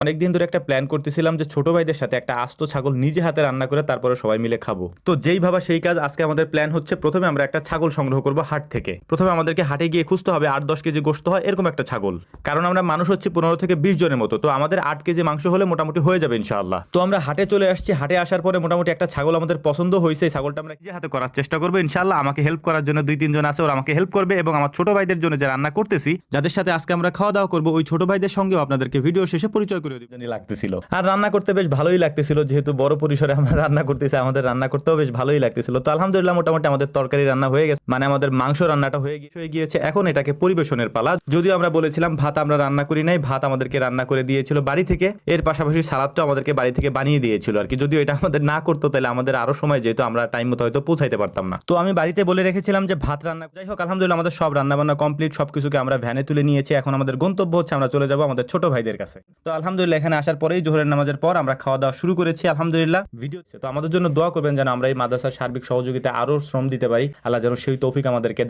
অনেকদিন ধরে একটা প্ল্যান করতেছিলাম যে ছোট ভাইদের সাথে একটা আস্ত ছাগল নিজে হাতে রান্না করে তারপরে সবাই মিলে খাবো। তো যেই ভাবা সেই কাজ, আজকে আমাদের প্ল্যান হচ্ছে প্রথমে আমরা একটা ছাগল সংগ্রহ করব হাট থেকে। প্রথমে আমাদেরকে হাটে গিয়ে খুঁজতে হবে 8-10 কেজি গোশত হয় এরকম একটা ছাগল, কারণ আমরা মানুষ হচ্ছে 15 থেকে 20 জনের মতো। তো আমাদের 8 কেজি মাংস হলে মোটামুটি হয়ে যাবে ইনশাআল্লাহ। তো আমরা হাটে চলে আসছি। হাটে আসার পরে মোটামুটি একটা ছাগল আমাদের পছন্দ হয়েছে। ছাগলটা আমরা নিজে হাতে করার চেষ্টা করবো ইনশাআল্লাহ। আমাকে হেল্প করার জন্য 2-3 জন আছে, ওরা আমাকে হেল্প করবে, এবং আমার ছোট ভাইদের জন্য যে রান্না করতেছি, যাদের সাথে আজকে আমরা খাওয়া দাওয়া করবো, ওই ছোট ভাইদের সঙ্গেও আপনাদেরকে ভিডিও শেষে পরিচয় করে দিতে লাগতেছিল। আর রান্না করতে বেশ ভালোই লাগতেছিল, যেহেতু বড় পরিসরে আমরা রান্না করতেছি, আমাদের রান্না করতেও বেশ ভালোই লাগতেছিল। তো আলহামদুলিল্লাহ মোটামুটি আমাদের তরকারি রান্না হয়ে গেছে, মানে আমাদের মাংস রান্নাটা হয়ে গিয়েছে। এখন এটাকে পরিবেশনের পালা। যদিও আমরা বলেছিলাম ভাত আমরা রান্না করি নাই, ভাত আমাদেরকে রান্না করে দিয়েছিল বাড়ি থেকে। এর পাশাপাশি সালাদটা আমাদেরকে বাড়ি থেকে বানিয়ে দিয়েছিল আর কি। যদিও এটা আমাদের না করতো তাহলে আমাদের আরো সময় যেত, আমরা টাইম মতো হয়তো পৌঁছাইতে পারতাম না। তো আমি বাড়িতে বলে রেখেছিলাম যে ভাত রান্না। যাই হোক, আলহামদুলিল্লাহ আমাদের সব রান্না বান্না কমপ্লিট, সবকিছুকে আমরা ভ্যানে তুলে নিয়েছি। এখন আমাদের গন্তব্য হচ্ছে আমরা চলে যাবো আমাদের ছোট ভাইদের কাছে। তো আলহামদুলিল্লাহ এখানে আসার পরেই জোহরের নামাজের পর আমরা খাওয়া দাওয়া শুরু করেছি আলহামদুলিল্লাহ। ভিডিও তো আমাদের জন্য দোয়া করবেন যেন আমরা এই মাদ্রাসার সার্বিক সহযোগিতা আরো শ্রম দিতে পারি। আল্লাহ যেন সেই তৌফিক আমাদেরকে দেয়।